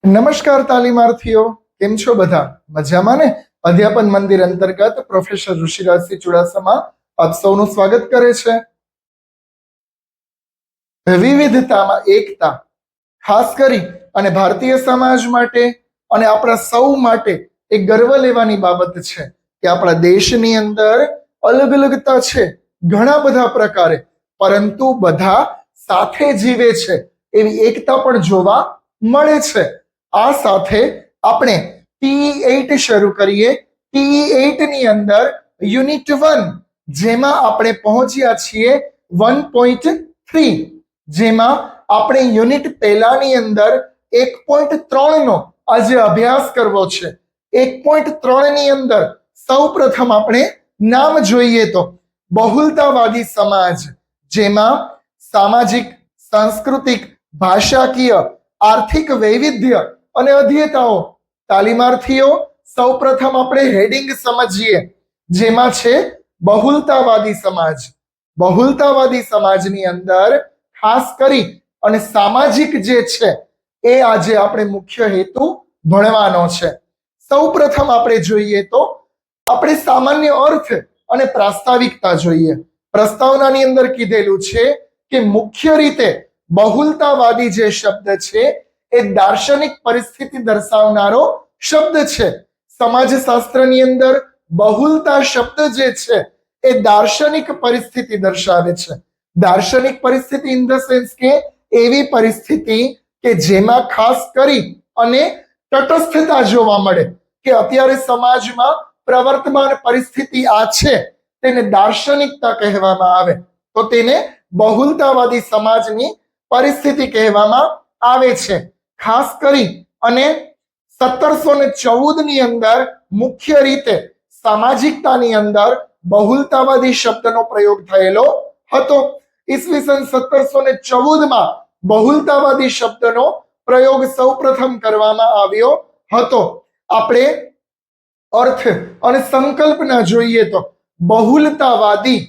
નમસ્કાર તાલીમાર્થીઓ, કેમ છો બધા? મજામાં ને? અધ્યાપન મંદિર અંતર્ગત પ્રોફેસર ઋષિરાજસિંહ ચુડાસમા આપ સૌનું સ્વાગત કરે છે. વિવિધતામાં એકતા ખાસ કરી અને ભારતીય સમાજ માટે અને આપણા સૌ માટે એક ગર્વ લેવાની બાબત છે કે આપણા દેશની અંદર અલગ અલગતા છે ઘણા બધા પ્રકારે, પરંતુ બધા સાથે જીવે છે એવી એકતા પણ જોવા મળે છે. આ સાથે આપણે TE8 શરૂ કરીએ. TE8 ની અંદર યુનિટ 1 જેમાં આપણે પહોંચ્યા છીએ 1.3, જેમાં આપણે યુનિટ પહેલાની અંદર 1.3 નો આજે અભ્યાસ કરવો છે. 1.3 ની અંદર સૌ પ્રથમ આપણે નામ જોઈએ તો બહુલતાવાદી સમાજ, જેમાં સામાજિક, સાંસ્કૃતિક, ભાષાકીય, આર્થિક વૈવિધ્ય અને અધ્યતાઓ. તાલીમાર્થીઓ, સૌ પ્રથમ આપણે હેડિંગ સમજીએ, જેમાં છે બહુલતાવાદી સમાજ. બહુલતાવાદી સમાજની અંદર ખાસ કરી અને સામાજિક જે છે એ આજે આપણે મુખ્ય હેતુ ભણવાનો છે. સૌ પ્રથમ આપણે જોઈએ તો આપણે સામાન્ય અર્થ અને પ્રાસ્તાવિકતા જોઈએ. પ્રસ્તાવનાની અંદર કીધેલું છે કે મુખ્ય રીતે બહુલતાવાદી જે શબ્દ છે એ દાર્શનિક પરિસ્થિતિ દર્શાવનારો શબ્દ છે. સમાજશાસ્ત્રની અંદર બહુલતા શબ્દ જે છે એ દાર્શનિક પરિસ્થિતિ દર્શાવે છે. દાર્શનિક પરિસ્થિતિ ઇન ધ સેન્સ કે એવી પરિસ્થિતિ કે જેમાં ખાસ કરી અને તટસ્થતા જોવા મળે કે અત્યારે સમાજમાં પ્રવર્તમાન પરિસ્થિતિ આ છે, તેને દાર્શનિકતા કહેવામાં આવે તો તેને બહુલતાવાદી સમાજની પરિસ્થિતિ કહેવામાં આવે છે. ખાસ કરી અને 1714 ની અંદર મુખ્ય રીતે સામાજિકતાની અંદર બહુલતાવાદી શબ્દનો પ્રયોગ થયેલો હતો. ઈસવીસન 1714 માં બહુલતાવાદી શબ્દનો પ્રયોગ સૌપ્રથમ કરવામાં આવ્યો હતો. આપણે અર્થ અને સંકલ્પના જોઈએ તો બહુલતાવાદી,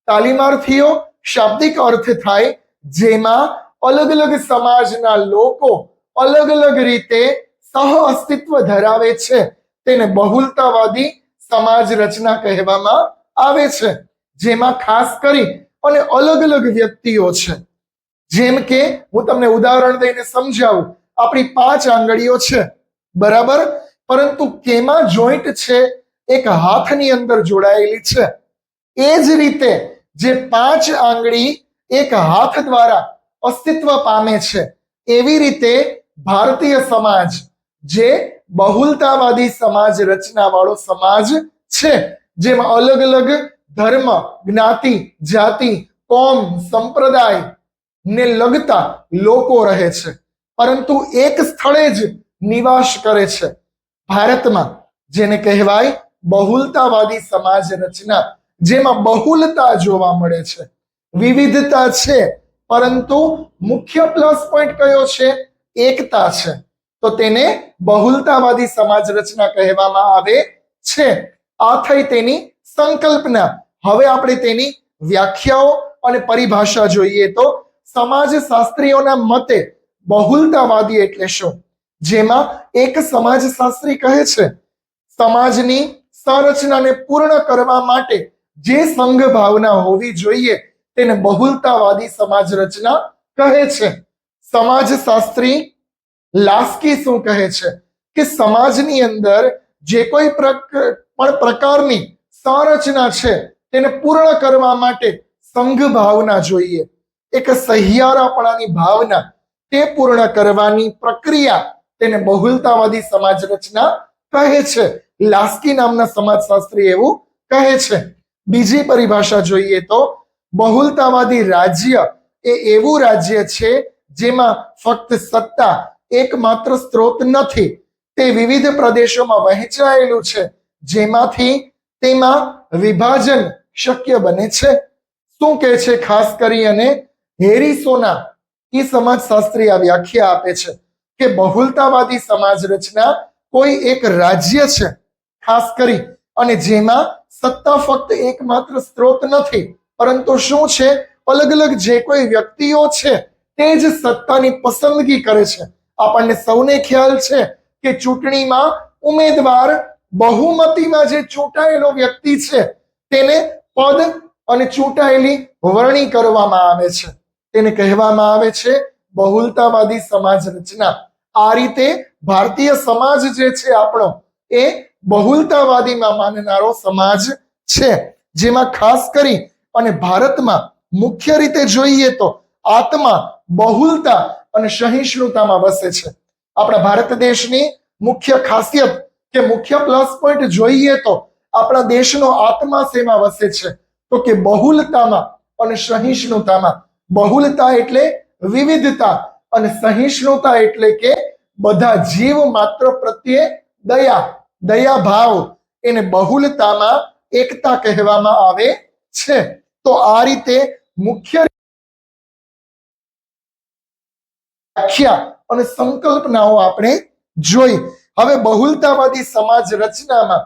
તાલીમાર્થીઓ, શાબ્દિક અર્થ થાય જેમાં અલગ અલગ સમાજના લોકો અલગ અલગ રીતે સહ અસ્તિત્વ ધરાવે છે, તેને બહુલતાવાદી સમાજ રચના કહેવામાં આવે છે. જેમાં ખાસ કરી અને અલગ અલગ વ્યક્તિઓ છે. જેમ કે હું તમને ઉદાહરણ દઈને સમજાવું. આપણી 5 આંગળીઓ છે, બરાબર, પરંતુ કેમાં જોઈન્ટ છે? એક હાથની અંદર જોડાયેલી છે. એ જ રીતે જે 5 આંગળી એક હાથ દ્વારા અસ્તિત્વ પામે છે, એવી રીતે ભારતીય સમાજ જે બહુલતાવાદી સમાજ રચના વાળો સમાજ છે, જેમાં અલગ અલગ ધર્મ, જ્ઞાતિ, જાતિ, કોમ, સંપ્રદાય ને લગતા લોકો રહે છે, પરંતુ એક સ્થળે જ નિવાસ કરે છે ભારતમાં, જેને કહેવાય બહુલતાવાદી સમાજ રચના, જેમાં બહુલતા જોવા મળે છે, વિવિધતા છે, પરંતુ મુખ્ય પ્લસ પોઈન્ટ કયો છે? એકતા છે. તો તેને બહુલતાવાદી સમાજ રચના કહેવામાં આવે છે. આ થઈ તેની સંકલ્પના. હવે આપણે તેની વ્યાખ્યાઓ અને પરિભાષા જોઈએ તો સમાજશાસ્ત્રીઓના મતે બહુલતાવાદી એટલે શું? જેમાં એક સમાજશાસ્ત્રી કહે છે સમાજની સંરચનાને પૂર્ણ કરવા માટે જે સંઘ ભાવના હોવી જોઈએ તેને બહુલતાવાદી સમાજ રચના કહે છે. સમાજશાસ્ત્રી લાસ્કી શું કહે છે કે સમાજની અંદર જે કોઈ પણ પ્રકારની સંરચના છે તેને પૂર્ણ કરવા માટે સંઘ ભાવના જોઈએ. એક સહિયારાપણાની ભાવના, તે પૂર્ણ કરવાની પ્રક્રિયા તેને બહુલતાવાદી સમાજ રચના કહે છે. લાસ્કી નામના સમાજશાસ્ત્રી એવું કહે છે. બીજી પરિભાષા જોઈએ તો બહુલતાવાદી રાજ્ય એ એવું રાજ્ય છે જેમાં ફક્ત સત્તા એકમાત્ર સ્ત્રોત નથી, તે વિવિધ પ્રદેશોમાં વહેંચાયેલું છે, જેમાંથી તેમાં વિભાજન શક્ય બને છે. શું કહે છે? ખાસ કરી અને હેરિસોના એ સમાજશાસ્ત્રી આ વ્યાખ્યા આપે છે કે બહુલતાવાદી સમાજ રચના કોઈ એક રાજ્ય છે ખાસ કરી, અને જેમાં સત્તા ફક્ત એકમાત્ર સ્ત્રોત નથી, પરંતુ શું છે? અલગ અલગ જે કોઈ વ્યક્તિઓ છે તે જ સત્તાની પસંદગી કરે છે આપણને સૌને ખ્યાલ છે કે ચૂંટણીમાં ઉમેદવાર બહુમતીમાં જે ચૂંટાયેલો વ્યક્તિ છે તેને પદ અને ચૂંટાયેલી વરણી કરવામાં આવે છે, તેને કહેવામાં આવે છે બહુલતાવાદી સમાજ રચના. આ રીતે ભારતીય સમાજ જે છે આપણો એ બહુલતાવાદીમાં માનનારો સમાજ છે, જેમાં ખાસ કરી અને ભારતમાં મુખ્ય રીતે જોઈએ તો આત્મા બહુલતા અને સહિષ્ણુતામાં વસે છે. આપણા ભારત દેશની મુખ્ય ખાસિયત કે મુખ્ય પ્લસ પોઈન્ટ જોઈએ તો આપણા દેશનો આત્મા શેમાં વસે છે તો કે બહુલતામાં અને સહિષ્ણુતામાં. બહુલતા એટલે વિવિધતા અને સહિષ્ણુતા એટલે કે બધા જીવ માત્ર પ્રત્યે દયા ભાવ, એને બહુલતામાં એકતા કહેવામાં આવે છે. તો આ રીતે મુખ્ય વ્યાખ્યા અને સંકલ્પનાઓ આપણે જોઈ. હવે બહુલતાવાદી સમાજ રચનામાં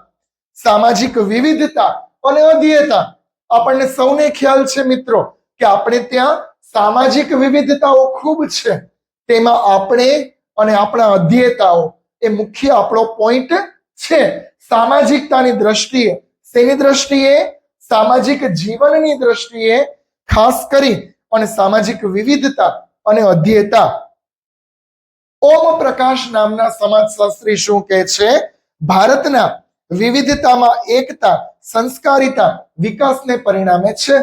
સામાજિક વિવિધતા અને અધ્યેયતા, આપણને સૌને ખ્યાલ છે મિત્રો કે આપણે ત્યાં સામાજિક વિવિધતાઓ ખૂબ છે, તેમાં આપણે અને આપણા અધ્યેયતાઓ એ મુખ્ય આપણો પોઈન્ટ છે. સામાજિકતાની દ્રષ્ટિએ, શેની દ્રષ્ટિએ? સામાજિક જીવનની દ્રષ્ટિએ ખાસ કરી અને સામાજિક વિવિધતા અને અધ્યેયતા. ઓમ પ્રકાશ નામના સમાજશાસ્ત્રી શું કહે છે? ભારતના વિવિધતામાં એકતા સંસ્કારિતા વિકાસને પરિણામે છે.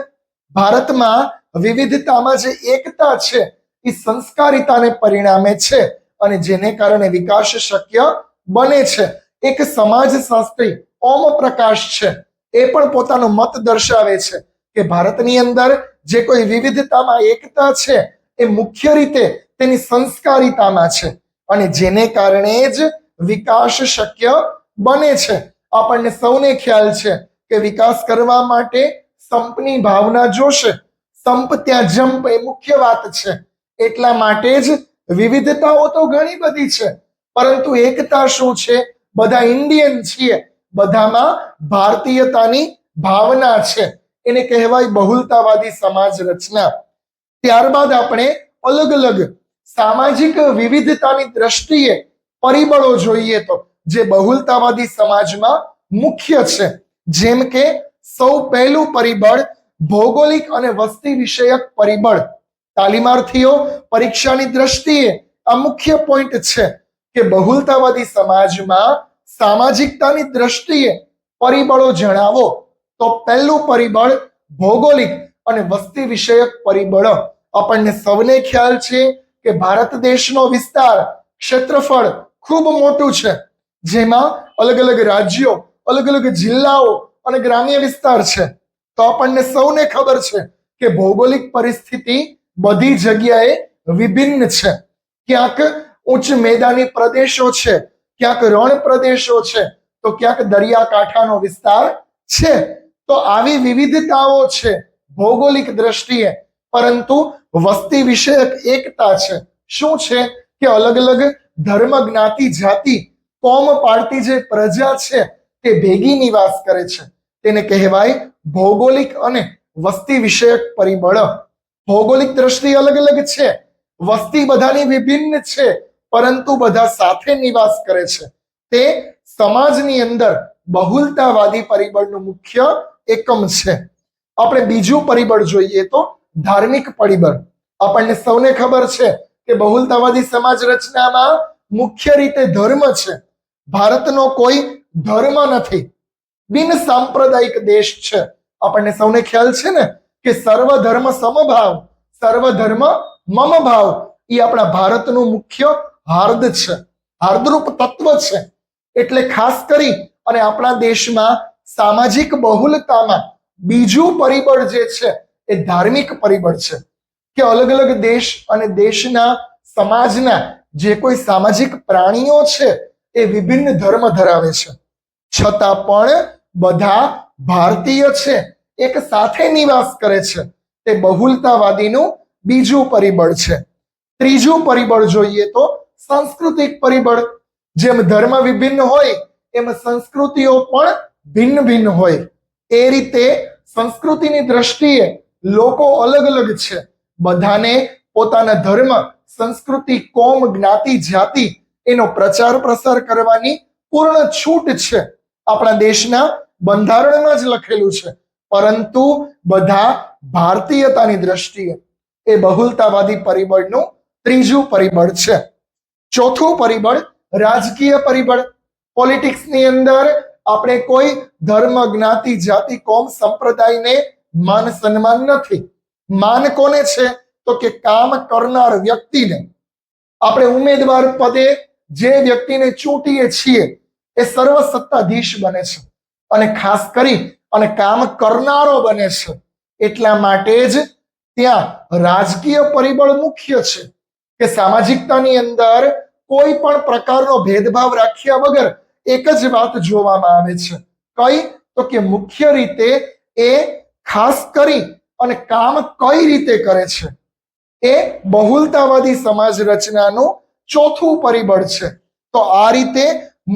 ભારતમાં વિવિધતામાં જે એકતા છે એ સંસ્કારિતાને પરિણામે છે અને જેને કારણે વિકાસ શક્ય બને છે. એક સમાજશાસ્ત્રી ઓમ પ્રકાશ છે, એ પણ પોતાનો મત દર્શાવે છે કે ભારતની અંદર જે કોઈ વિવિધતામાં એકતા છે એ મુખ્ય રીતે તેની સંસ્કારિતામાં છે અને જેને કારણે જ વિકાસ શક્ય બને છે. આપણને સૌને ખ્યાલ છે કે વિકાસ કરવા માટે સંપની ભાવના જોશે. સંપ ત્યાં જંપ એ મુખ્ય વાત છે. એટલા માટે જ વિવિધતાઓ તો ઘણી બધી છે, પરંતુ એકતા શું છે? બધા ઇન્ડિયન છીએ, બધામાં ભારતીયતાની ભાવના છે, એને કહેવાય બહુલતાવાદી સમાજ રચના. ત્યારબાદ આપણે અલગ અલગ સામાજિક વિવિધતાની દ્રષ્ટિએ પરિબળો જોઈએ તો જે બહુલતાવાદી સમાજમાં મુખ્ય છે. જેમ કે સૌ પહેલું પરિબળ ભૌગોલિક અને વસ્તી વિષયક પરિબળ. તાલીમાર્થીઓ પરીક્ષાની દ્રષ્ટિએ આ મુખ્ય પોઈન્ટ છે કે બહુલતાવાદી સમાજમાં સામાજિકતાની દ્રષ્ટિએ પરિબળો જણાવો. તો પહેલું પરિબળ ભૌગોલિક અને વસ્તી વિષયક પરિબળ. આપણને સૌને ખ્યાલ છે કે ભારત દેશનો વિસ્તાર, ક્ષેત્રફળ ખૂબ મોટું છે, જેમાં અલગ અલગ રાજ્યો, અલગ અલગ જિલ્લાઓ અને ગ્રામ્ય વિસ્તાર છે. તો આપણને સૌને ખબર છે કે ભૌગોલિક પરિસ્થિતિ બધી જગ્યાએ વિભિન્ન છે. ક્યાંક ઉચ્ચ મેદાની પ્રદેશો છે, ક્યાંક રણ પ્રદેશો છે, તો ક્યાંક દરિયાકાંઠાનો વિસ્તાર છે. તો આવી વિવિધતાઓ છે ભૌગોલિક દ્રષ્ટિએ, પરંતુ વસ્તી વિષયક એકતા છે. શું છે કે અલગ અલગ ધર્મ, જ્ઞાતિ, જાતિ, કોમ પાળતી જે પ્રજા છે તે ભેગી નિવાસ કરે છે, તેને કહેવાય ભૌગોલિક અને વસ્તી વિષયક પરિબળ. ભૌગોલિક દ્રષ્ટિ અલગ અલગ છે, વસ્તી બધાની વિભિન્ન છે, પરંતુ બધા સાથે નિવાસ કરે છે. તે સમાજની અંદર બહુલતાવાદી પરિબળનું મુખ્ય એકમ છે. આપણે બીજું પરિબળ જોઈએ તો ધાર્મિક પરિબળ. આપણને સૌને ખબર છે કે બહુલતાવાદી સમાજ રચનામાં મુખ્ય રીતે ધર્મ છે. ભારતનો કોઈ ધર્મ નથી, બિન સાંપ્રદાયિક દેશ છે. આપણને સૌને ખ્યાલ છે ને કે સર્વધર્મ સમભાવ, સર્વધર્મ મમ ભાવ એ આપણા ભારતનું મુખ્ય હાર્દ છે, હાર્દરૂપ તત્વ છે. એટલે ખાસ કરી અને આપણા દેશમાં સામાજિક બહુલતામાં બીજું પરિબળ જે છે એ ધાર્મિક પરિબળ છે કે અલગ અલગ દેશ અને દેશના સમાજના જે કોઈ સામાજિક પ્રાણીઓ છે એ વિભિન્ન ધર્મ ધરાવે છે, છતાં પણ બધા ભારતીય છે, એક સાથે નિવાસ કરે છે. તે બહુલતાવાદીનું બીજું પરિબળ છે. ત્રીજું પરિબળ જોઈએ તો સાંસ્કૃતિક પરિબળ. જેમ ધર્મ વિભિન્ન હોય એમ સંસ્કૃતિઓ પણ ભિન્ન ભિન્ન હોય. એ રીતે સંસ્કૃતિની દ્રષ્ટિએ લોકો અલગ અલગ છે, બધાને પોતાના ધર્મ, સંસ્કૃતિ, કોમ, જ્ઞાતિ, જાતિ એનો પ્રચાર પ્રસાર કરવાની પૂર્ણ છૂટ છે. આપણા દેશના બંધારણમાં જ લખેલું છે. પરંતુ બધા ભારતીયતાની દ્રષ્ટિએ એ બહુલતાવાદી પરિબળનું ત્રીજું પરિબળ છે. ચોથું પરિબળ રાજકીય પરિબળ. પોલિટિક્સની અંદર આપણે કોઈ ધર્મ, જ્ઞાતિ, જાતિ, કોમ, સંપ્રદાયને માન સન્માન નથી. માન કોને છે? તો કે કામ કરનાર વ્યક્તિને. આપણે ઉમેદવાર પદે જે વ્યક્તિને ચૂંટીએ છીએ એ સર્વસત્તાધીશ બને છે અને ખાસ કરી અને કામ કરનારો બને છે. એટલા માટે જ ત્યાં રાજકીય પરિબળ મુખ્ય છે કે સામાજિકતાની અંદર કોઈ પણ પ્રકારનો ભેદભાવ રાખ્યા વગર એક જ વાત જોવામાં આવે છે. કઈ? તો કે મુખ્ય રીતે એ ખાસ કરી અને કામ કઈ રીતે કરે છે એ બહુલતાવાદી સમાજ રચનાનું ચોથું પરિબળ છે. તો આ રીતે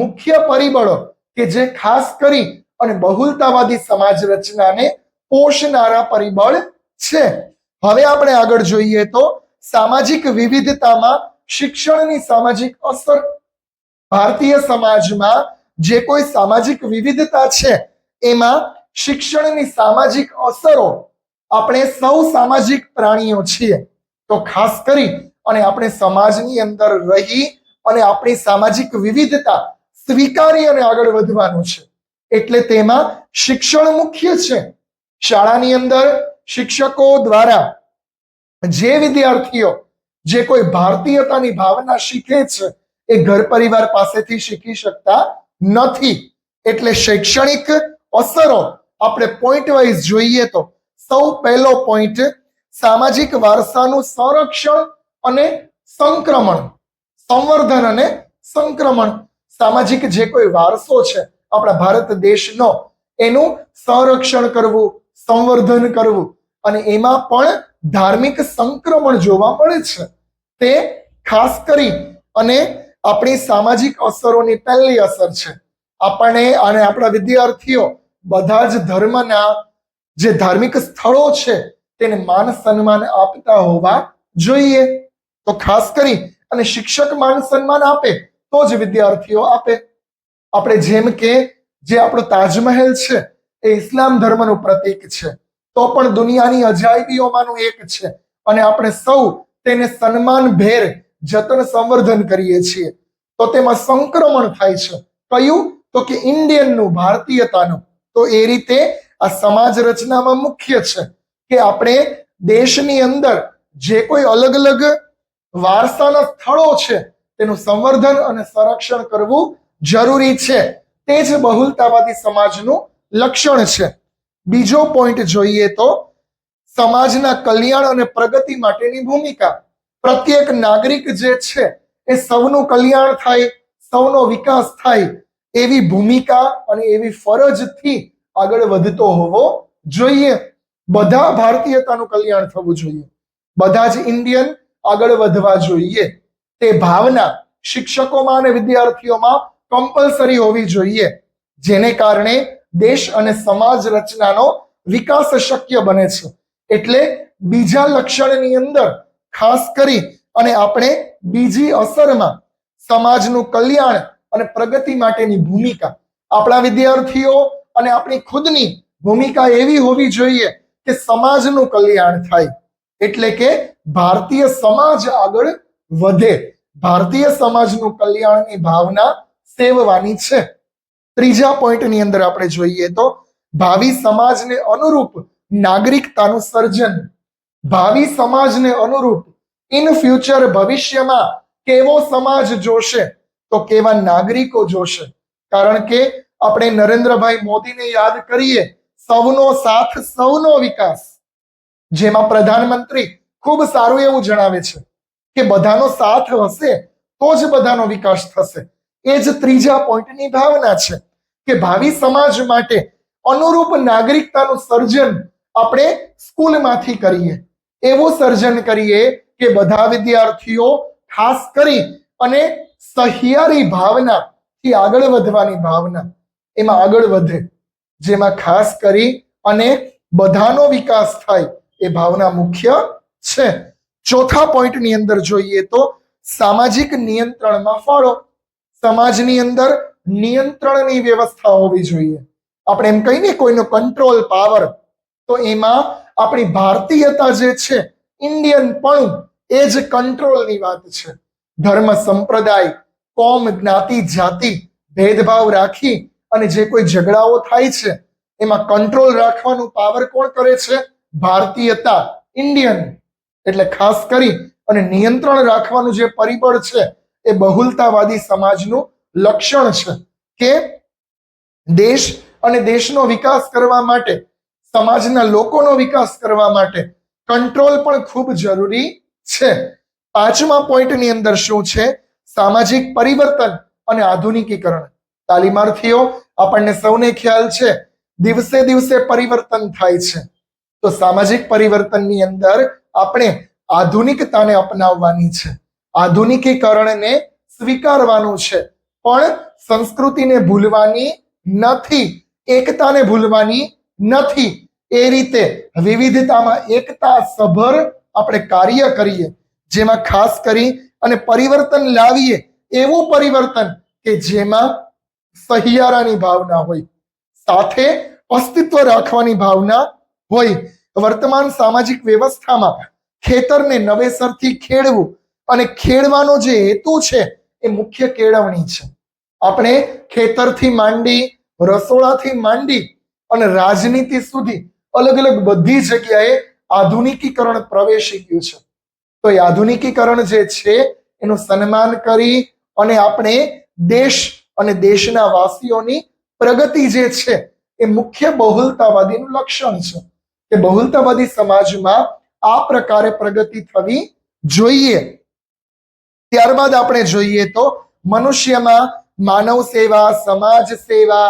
મુખ્ય પરિબળો કે જે ખાસ કરી અને બહુલતાવાદી સમાજ રચનાને પોષનારા પરિબળ છે. હવે આપણે આગળ જોઈએ તો સામાજિક વિવિધતામાં શિક્ષણની સામાજિક અસર. ભારતીય સમાજમાં જે કોઈ સામાજિક વિવિધતા છે એમાં શિક્ષણની સામાજિક અસરો. આપણે સૌ સામાજિક પ્રાણીઓ છીએ, તો ખાસ કરી અને આપણે સમાજની અંદર રહી અને આપણી સામાજિક વિવિધતા સ્વીકારી અને આગળ વધવાનું છે. એટલે તેમાં શિક્ષણ મુખ્ય છે. શાળાની અંદર શિક્ષકો દ્વારા જે વિદ્યાર્થીઓ જે કોઈ ભારતીયતાની ભાવના શીખે છે એ ઘર પરિવાર પાસેથી શીખી શકતા નથી. એટલે શૈક્ષણિક અસરો આપણે પોઈન્ટ વાઇઝ જોઈએ તો સૌ પહેલો પોઈન્ટ સામાજિક વારસાનું સંરક્ષણ અને સંક્રમણ. સંવર્ધન અને સંક્રમણ. સામાજિક જે કોઈ વારસો છે આપણા ભારત દેશનો એનું સંરક્ષણ કરવું, સંવર્ધન કરવું અને એમાં પણ ધાર્મિક સંક્રમણ જોવા મળે છે. તે ખાસ કરી અને આપણી સામાજિક અસરોની પહેલી અસર છે. આપણને અને આપણા વિદ્યાર્થીઓ બધા જ ધર્મના જે ધાર્મિક સ્થળો છે તેને માન સન્માન આપતા હોવા જોઈએ. તો ખાસ કરી અને શિક્ષક માન સન્માન આપે તો જ વિદ્યાર્થીઓ આપે. આપણે જેમ કે જે આપણો તાજમહેલ છે એ ઇસ્લામ ધર્મનું પ્રતીક છે, તો પણ દુનિયાની અજાયબીઓમાંનું એક છે અને આપણે સૌ તેને સન્માનભેર જતન સંવર્ધન કરીએ છીએ. તો તેમાં સંક્રમણ થાય છે. કયું? તો કે ઇન્ડિયનનું, ભારતીયતાનું. તો એ રીતે આ સમાજ રચનામાં મુખ્ય છે કે આપણે દેશની અંદર જે કોઈ અલગ અલગ વારસાના સ્થળો છે તેનું સંવર્ધન અને સંરક્ષણ કરવું જરૂરી છે. તે જ બહુલતાવાદી સમાજનું લક્ષણ છે. બીજો પોઈન્ટ જોઈએ તો સમાજના કલ્યાણ અને પ્રગતિ માટેની ભૂમિકા. પ્રત્યેક નાગરિક જે છે એ સૌનું કલ્યાણ થાય, સૌનો વિકાસ થાય એવી ભૂમિકા અને એવી ફરજથી આગળ વધતો હોવો જોઈએ. બધા ભારતીયતાનું કલ્યાણ થવું જોઈએ, બધા જ ઇન્ડિયન આગળ વધવા જોઈએ. તે ભાવના શિક્ષકોમાં અને વિદ્યાર્થીઓમાં કમ્પલસરી હોવી જોઈએ, જેને કારણે દેશ અને સમાજ રચનાનો વિકાસ શક્ય બને છે. એટલે બીજા લક્ષણની અંદર ખાસ કરી અને આપણે બીજી અસરમાં સમાજનું કલ્યાણ અને પ્રગતિ માટેની ભૂમિકા. આપણા વિદ્યાર્થીઓ અને આપણી ખુદની ભૂમિકા એવી હોવી જોઈએ કે સમાજનું કલ્યાણ થાય, એટલે કે ભારતીય સમાજ આગળ વધે. ભારતીય સમાજનું કલ્યાણની ભાવના સેવવાની છે. ત્રીજા પોઈન્ટની અંદર આપણે જોઈએ તો ભાવિ સમાજને અનુરૂપ નાગરિકતાનું સર્જન. ભાવિ સમાજને અનુરૂપ ઇન ફ્યુચર, ભવિષ્યમાં કેવો સમાજ જોશે તો કેવા નાગરિકો જોશે. કારણ કે આપણે નરેન્દ્રભાઈ મોદીને યાદ કરીએ, સૌનો સાથ સૌનો વિકાસ, જેમાં પ્રધાનમંત્રી ખૂબ સારું એવું જણાવે છે કે બધાનો સાથ હશે તો જ બધાનો વિકાસ થશે. એ જ ત્રીજા પોઈન્ટની ભાવના છે કે ભાવિ સમાજ માટે અનુરૂપ નાગરિકતાનું સર્જન આપણે સ્કૂલમાંથી કરીએ. એવું સર્જન કરીએ કે બધા વિદ્યાર્થીઓ ખાસ કરી અને સહિયારી ભાવનાથી આગળ વધવાની ભાવના એમાં આગળ વધે, જેમાં ખાસ કરી અને બધાનો વિકાસ થાય એ ભાવના મુખ્ય છે. ચોથા પોઈન્ટની અંદર જોઈએ તો સામાજિક નિયંત્રણમાં ફાળો. સમાજની અંદર નિયંત્રણની વ્યવસ્થા હોવી જોઈએ. આપણે એમ કહીને કોઈનો કંટ્રોલ પાવર, તો એમાં આપણી ભારતીયતા જે છે, ઇન્ડિયનપણું, એ જ કંટ્રોલની વાત છે. ધર્મ, સંપ્રદાય, કોમ, જ્ઞાતિ, જાતિ ભેદભાવ રાખી અને જે કોઈ ઝઘડાઓ થાય છે એમાં કંટ્રોલ રાખવાનું પાવર કોણ કરે છે? ભારતીયતા, ઇન્ડિયન. એટલે ખાસ કરી અને નિયંત્રણ રાખવાનું જે પરિબળ છે એ બહુલતાવાદી સમાજનું લક્ષણ છે કે દેશ અને દેશનો વિકાસ કરવા માટે, સમાજના લોકોનો વિકાસ કરવા માટે કંટ્રોલ પણ ખૂબ જરૂરી છે. પાંચમા પોઈન્ટની અંદર શું છે? સામાજિક પરિવર્તન અને આધુનિકીકરણ. તાલીમાર્થીઓ, આપણને સૌને ખ્યાલ છે દિવસે દિવસે પરિવર્તન થાય છે. તો સામાજિક પરિવર્તનની અંદર આપણે આધુનિકતાને અપનાવવાની છે, આધુનિકીકરણને સ્વીકારવાનું છે, પણ સંસ્કૃતિને ભૂલવાની નથી, એકતાને ભૂલવાની નથી. એ રીતે વિવિધતામાં એકતા સભર આપણે કાર્ય કરીએ, જેમાં ખાસ કરી અને પરિવર્તન લાવીએ, એવું પરિવર્તન કે જેમાં સહિયારાની ભાવના હોય, સાથે અસ્તિત્વ રાખવાની ભાવના હોય. વર્તમાન સામાજિક વ્યવસ્થામાં ખેતરને નવેસરથી ખેડવું અને ખેડવાનો જે હેતુ છે એ મુખ્ય કેળવણી છે. આપણે ખેતરથી માંડી, રસોડાથી માંડી અને રાજનીતિ સુધી અલગ અલગ બધી જગ્યાએ આધુનિકીકરણ પ્રવેશી ગયું છે. તો એ આધુનિકીકરણ જે છે એનું સન્માન કરી અને આપણે દેશ અને દેશના વાસીઓની પ્રગતિ જે છે એ મુખ્ય બહુલતાવાદીનું લક્ષણ છે કે બહુલતાવાદી સમાજમાં આ પ્રકારે પ્રગતિ થવી જોઈએ. ત્યારબાદ આપણે જોઈએ તો મનુષ્યમાં માનવ સેવા, સમાજ સેવા,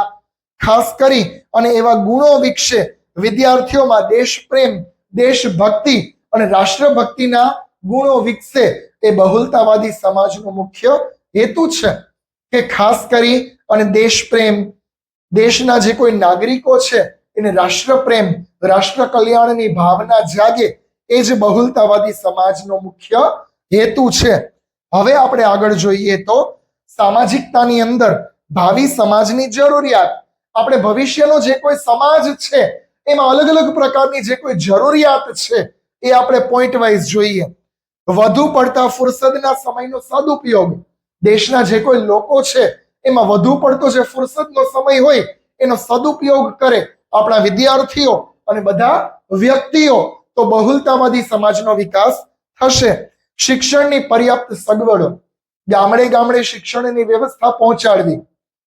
ખાસ કરી અને એવા ગુણો વિકસે, વિદ્યાર્થીઓમાં દેશ પ્રેમ, દેશભક્તિ અને રાષ્ટ્રભક્તિના ગુણો વિકસે. એ બહુલતાવાદી સમાજનો મુખ્ય હેતુ છે કે ખાસ કરી અને દેશ પ્રેમ, દેશના જે કોઈ નાગરિકો છે એને રાષ્ટ્રપ્રેમ, રાષ્ટ્ર કલ્યાણની ભાવના જાગે, એ જ બહુલતાવાદી સમાજનો મુખ્ય હેતુ છે. હવે આપણે આગળ જોઈએ તો સામાજિકતાની અંદર ભાવિ સમાજની જરૂરિયાત. આપણે ભવિષ્યનો જે કોઈ સમાજ છે એમાં અલગ અલગ પ્રકારની જે કોઈ જરૂરિયાત છે એ આપણે પોઈન્ટ વાઇઝ જોઈએ. વધુ પડતા ફુરસદના સમયનો સદુપયોગ. દેશના જે કોઈ લોકો છે એમાં વધુ પડતો જે ફુરસદનો સમય હોય એનો સદુપયોગ કરે આપણા વિદ્યાર્થીઓ અને બધા વ્યક્તિઓ, તો બહુલતાવાદી સમાજનો વિકાસ થશે. શિક્ષણની પર્યાપ્ત સગવડો. ગામડે ગામડે શિક્ષણની વ્યવસ્થા પહોંચાડવી,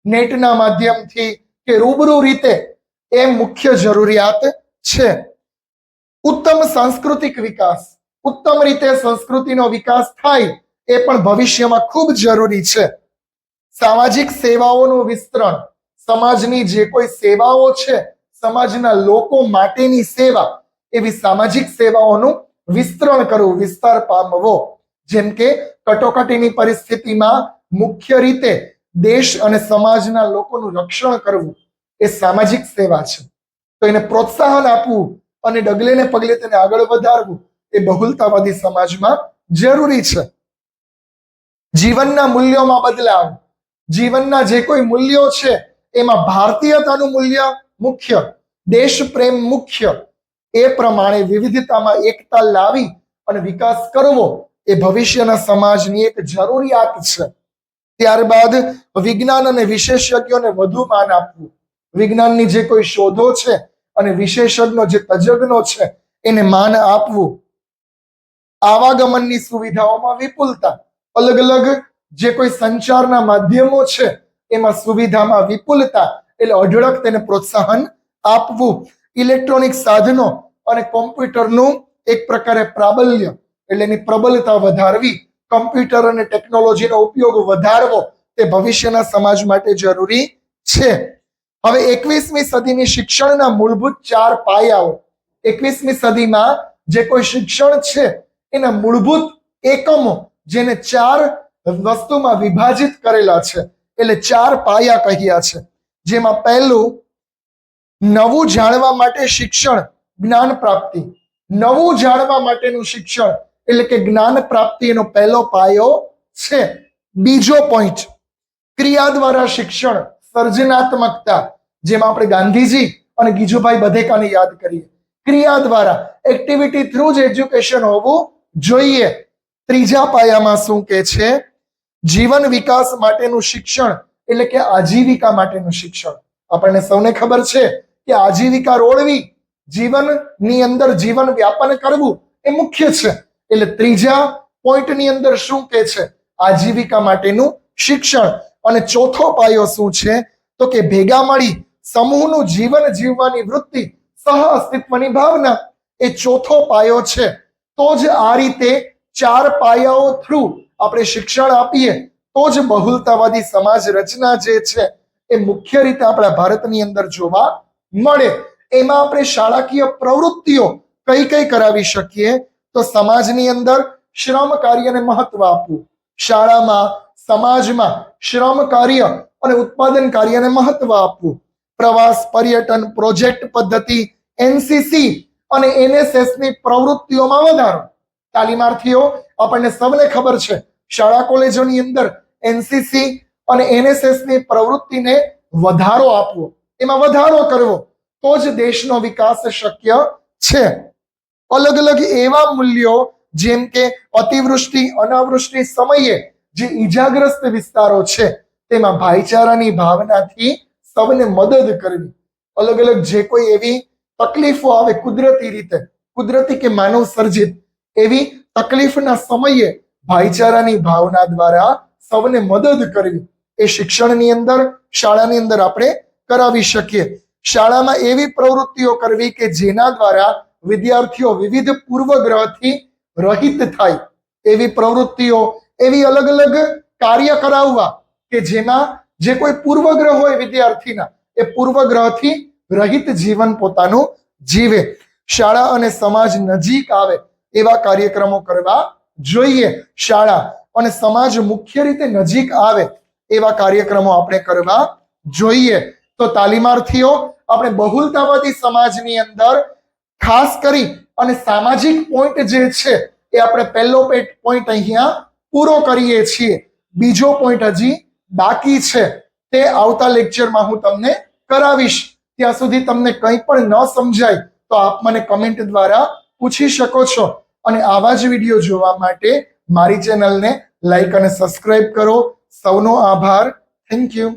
નેટના માધ્યમથી કે રૂબરૂ રીતે, એ મુખ્ય જરૂરિયાત છે. ઉત્તમ સાંસ્કૃતિક વિકાસ. ઉત્તમ રીતે સંસ્કૃતિનો વિકાસ થાય એ પણ ભવિષ્યમાં ખૂબ જરૂરી છે. સામાજિક સેવાઓનું વિસ્તરણ. સમાજની જે કોઈ સેવાઓ છે, સમાજના લોકો માટેની સેવા, એવી સામાજિક સેવાઓનું વિસ્તરણ કરવું, વિસ્તાર પામવો. જેમ કે કટોકટીની પરિસ્થિતિમાં મુખ્ય રીતે દેશ અને સમાજના લોકોનું રક્ષણ કરવું, એ સામાજિક સેવા છે. તો એને પ્રોત્સાહન આપવું અને ડગલે ને પગલે તેને આગળ વધારવું, એ બહુલતાવાદી સમાજમાં જરૂરી છે. જીવનના મૂલ્યોમાં બદલાવ. જીવનના જે કોઈ મૂલ્યો છે એમાં ભારતીયતાનું મૂલ્ય મુખ્ય, દેશ પ્રેમ મુખ્ય. એ પ્રમાણે વિવિધતામાં એકતા લાવી અને વિકાસ કરવો એ ભવિષ્યના સમાજની એક જરૂરિયાત છે. ત્યારબાદ વિજ્ઞાન અને વિશેષજ્ઞોને વધુ માન આપવું. વિજ્ઞાનની જે કોઈ શોધો છે અને વિશેષજ્ઞો, જે તજજ્ઞો છે, એને માન આપવું. આવાગમનની સુવિધાઓમાં વિપુલતા. અલગ અલગ જે કોઈ સંચારના માધ્યમો છે એમાં સુવિધામાં વિપુલતા, એટલે અઢળક તેને પ્રોત્સાહન આપવું. ઇલેક્ટ્રોનિક સાધનો અને કોમ્પ્યુટરનું એક પ્રકારે પ્રાબલ્ય, એટલે એની પ્રબલતા વધારવી, કમ્પ્યુટર અને ટેકનોલોજીનો ઉપયોગ વધારવો, તે ભવિષ્યના સમાજ માટે જરૂરી છે. હવે 21મી સદીની શિક્ષણના મૂળભૂત 4 પાયાઓ. 21મી સદીમાં જે કોઈ શિક્ષણ છે એના મૂળભૂત એકમો, જેને 4 વસ્તુમાં વિભાજિત કરેલા છે, એટલે 4 પાયા કહ્યા છે. જેમાં પહેલું, નવું જાણવા માટે શિક્ષણ, જ્ઞાન પ્રાપ્તિ. નવું જાણવા માટેનું શિક્ષણ એટલે કે જ્ઞાન પ્રાપ્તિ એનો પહેલો પાયો છે. બીજો પોઈન્ટ, ક્રિયા દ્વારા શિક્ષણ, સર્જનાત્મકતા, જેમાં આપણે ગાંધીજી અને ગીજુભાઈ બધેકાને યાદ કરીએ. ક્રિયા દ્વારા, એક્ટિવિટી થ્રુ જ એજ્યુકેશન હોવું જોઈએ. ત્રીજા પાયામાં શું કે છે? જીવન વિકાસ માટેનું શિક્ષણ, એટલે કે આજીવિકા માટેનું શિક્ષણ. આપણને સૌને ખબર છે કે આજીવિકા રોળવી, જીવનની અંદર જીવન વ્યાપન કરવું એ મુખ્ય છે. એટલે ત્રીજા પોઈન્ટની અંદર શું કે છે? આજીવિકા માટેનું શિક્ષણ. અને ચોથો પાયો શું છે? તો કે ભેગા મળી સમૂહનું જીવન જીવવાની વૃત્તિ, સહ અસ્તિત્વની ભાવના, એ ચોથો પાયો છે. તો જ આ રીતે 4 પાયાઓ થ્રુ આપણે શિક્ષણ આપીએ તો જ બહુલતાવાદી સમાજ રચના જે છે એ મુખ્ય રીતે આપણા ભારતની અંદર જોવા મળે. એમાં આપણે શાળાકીય પ્રવૃત્તિઓ કઈ કઈ કરાવી શકીએ? તો સમાજની અંદર શ્રમ કાર્યને મહત્વ આપવું, શાળામાં સમાજમાં શ્રમ કાર્ય અને ઉત્પાદન કાર્યને મહત્વ આપવું, પ્રવાસ, પર્યટન, પ્રોજેક્ટ પદ્ધતિ, એનસીસી અને એનએસએસ ની પ્રવૃત્તિઓમાં વધારો. તાલીમાર્થીઓ, આપણને સૌને ખબર છે, શાળા કોલેજોની અંદર એનસીસી અને એનએસએસ ની પ્રવૃત્તિને વધારો આપવો, એમાં વધારો કરવો, તો જ દેશનો વિકાસ શક્ય છે. અલગ અલગ એવા મૂલ્યો, જેમ કે અતિવૃષ્ટિ, અનાવૃષ્ટિ સમયે જે ઈજાગ્રસ્ત વિસ્તારો છે તેમાં ભાઈચારાની ભાવનાથી સૌને મદદ કરવી. અલગ અલગ જે કોઈ એવી તકલીફો આવે કુદરતી રીતે, કુદરતી કે માનવ સર્જિત, એવી તકલીફના સમયે ભાઈચારાની ભાવના દ્વારા સૌને મદદ કરવી, એ શિક્ષણની અંદર, શાળાની અંદર આપણે કરાવી શકીએ. શાળામાં એવી પ્રવૃત્તિઓ કરવી કે જેના દ્વારા વિદ્યાર્થીઓ વિવિધ પૂર્વગ્રહથી રહિત થાય, એવી પ્રવૃત્તિઓ, એવી અલગ અલગ કાર્ય કરાવવા કે જેમાં જે કોઈ પૂર્વગ્રહ હોય વિદ્યાર્થીના, એ પૂર્વગ્રહથી રહિત જીવન પોતાનું જીવે. શાળા અને સમાજ નજીક આવે એવા કાર્યક્રમો કરવા જોઈએ. શાળા અને સમાજ મુખ્ય રીતે નજીક આવે એવા કાર્યક્રમો આપણે કરવા જોઈએ. તો તાલીમાર્થીઓ, આપણે બહુલતાવાદી સમાજની અંદર ખાસ કરી અને સામાજિક પોઈન્ટ જે છે એ આપણે પહેલો પોઈન્ટ અહીંયા પૂરો કરીએ છીએ. બીજો પોઈન્ટ હજી બાકી છે, તે આવતા લેક્ચરમાં હું તમને કરાવીશ. ત્યાં સુધી તમને કંઈ પણ ન સમજાય તો આપ મને કમેન્ટ દ્વારા પૂછી શકો છો. અને આવા જ વિડીયો જોવા માટે મારી ચેનલને લાઈક અને સબસ્ક્રાઇબ કરો. સૌનો આભાર. Thank you.